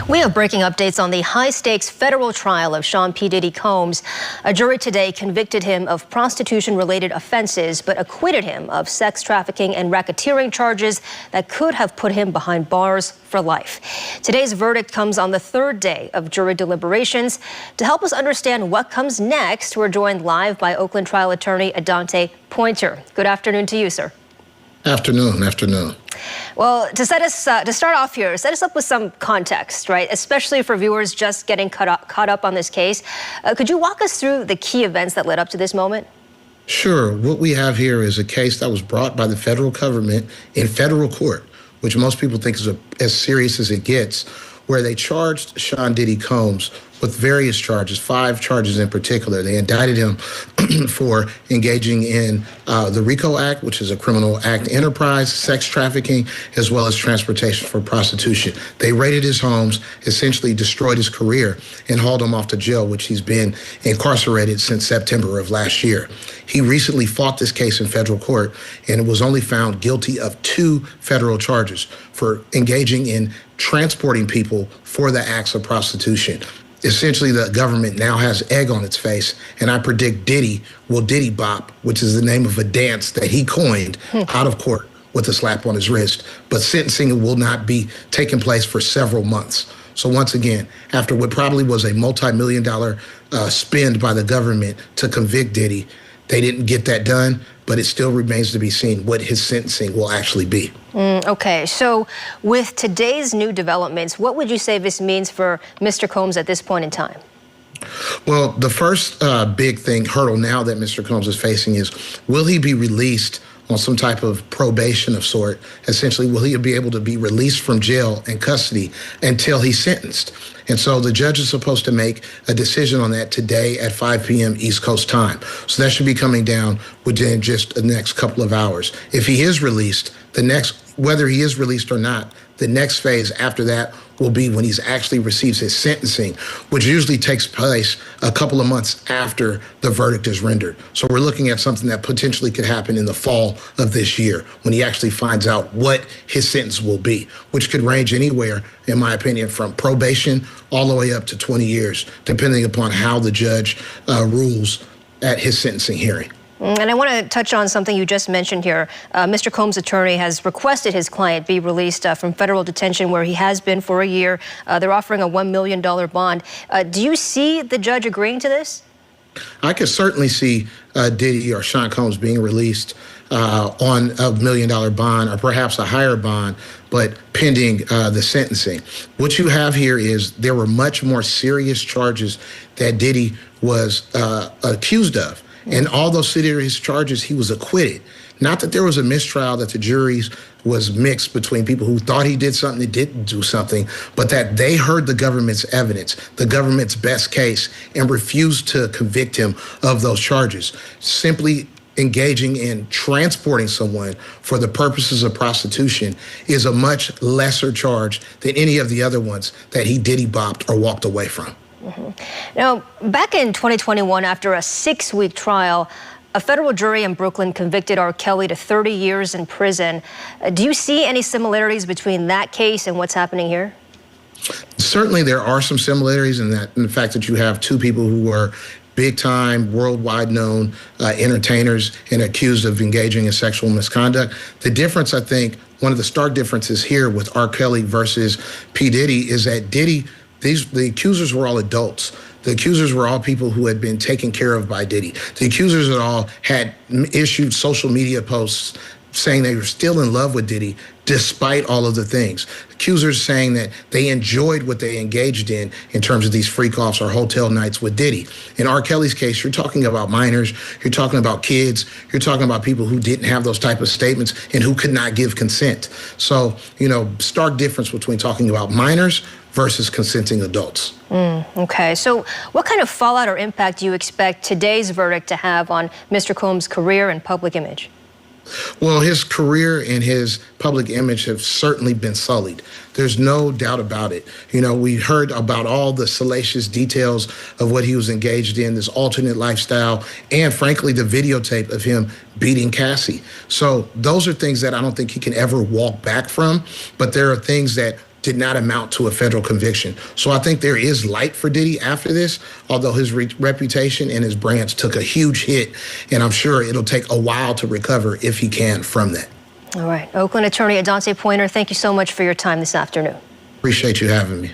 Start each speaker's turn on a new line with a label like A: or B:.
A: We have breaking updates on the high-stakes federal trial of Sean P. Diddy Combs. A jury today convicted him of prostitution-related offenses, but acquitted him of sex trafficking and racketeering charges that could have put him behind bars for life. Today's verdict comes on the third day of jury deliberations. To help us understand what comes next, we're joined live by Oakland trial attorney Adanté Pointer. Good afternoon to you, sir.
B: Afternoon.
A: Well, to start off here, set us up with some context, right? Especially for viewers just getting caught up on this case. Could you walk us through the key events that led up to this moment?
B: Sure. What we have here is a case that was brought by the federal government in federal court, which most people think is as serious as it gets, where they charged Sean Diddy Combs with various charges, 5 charges in particular. They indicted him for engaging in the RICO Act, which is a criminal act enterprise, sex trafficking, as well as transportation for prostitution. They raided his homes, essentially destroyed his career, and hauled him off to jail, which he's been incarcerated since September of last year. He recently fought this case in federal court and was only found guilty of 2 federal charges for engaging in transporting people for the acts of prostitution. Essentially, the government now has egg on its face, and I predict Diddy will Diddy Bop, which is the name of a dance that he coined, out of court with a slap on his wrist. But sentencing will not be taking place for several months. So once again, after what probably was a multi-million-dollar spend by the government to convict Diddy, they didn't get that done, but it still remains to be seen what his sentencing will actually be.
A: Okay, so with today's new developments, what would you say this means for Mr. Combs at this point in time?
B: Well, the first big hurdle now that Mr. Combs is facing is, will he be released on some type of probation of sort? Essentially, will he be able to be released from jail and custody until he's sentenced? And so the judge is supposed to make a decision on that today at 5 p.m. East Coast time. So that should be coming down within just the next couple of hours. If he is released, whether he is released or not, the next phase after that will be when he actually receives his sentencing, which usually takes place a couple of months after the verdict is rendered. So we're looking at something that potentially could happen in the fall of this year when he actually finds out what his sentence will be, which could range anywhere, in my opinion, from probation all the way up to 20 years, depending upon how the judge rules at his sentencing hearing.
A: And I want to touch on something you just mentioned here. Mr. Combs' attorney has requested his client be released from federal detention where he has been for a year. They're offering a $1 million bond. Do you see the judge agreeing to this?
B: I could certainly see Diddy or Sean Combs being released on a $1 million bond or perhaps a higher bond, but pending the sentencing. What you have here is there were much more serious charges that Diddy was accused of. And all those serious charges, he was acquitted. Not that there was a mistrial, that the jury was mixed between people who thought he did something and didn't do something, but that they heard the government's evidence, the government's best case, and refused to convict him of those charges. Simply engaging in transporting someone for the purposes of prostitution is a much lesser charge than any of the other ones that he Diddy bopped or walked away from.
A: Now, back in 2021, after a 6-week trial, a federal jury in Brooklyn convicted R. Kelly to 30 years in prison. Do you see any similarities between that case and what's happening here?
B: Certainly there are some similarities in the fact that you have 2 people who were big-time, worldwide known entertainers and accused of engaging in sexual misconduct. The difference, I think, one of the stark differences here with R. Kelly versus P. Diddy is that Diddy, the accusers were all adults. The accusers were all people who had been taken care of by Diddy. The accusers at all had issued social media posts saying they were still in love with Diddy despite all of the things. Accusers saying that they enjoyed what they engaged in terms of these freak-offs or hotel nights with Diddy. In R. Kelly's case, you're talking about minors, you're talking about kids, you're talking about people who didn't have those type of statements and who could not give consent. So, stark difference between talking about minors versus consenting adults.
A: Okay, so what kind of fallout or impact do you expect today's verdict to have on Mr. Combs' career and public image?
B: Well, his career and his public image have certainly been sullied. There's no doubt about it. We heard about all the salacious details of what he was engaged in, this alternate lifestyle, and frankly, the videotape of him beating Cassie. So those are things that I don't think he can ever walk back from, but there are things that did not amount to a federal conviction. So I think there is light for Diddy after this, although his reputation and his brands took a huge hit, and I'm sure it'll take a while to recover if he can from that.
A: All right. Oakland attorney Adanté Pointer, thank you so much for your time this afternoon.
B: Appreciate you having me.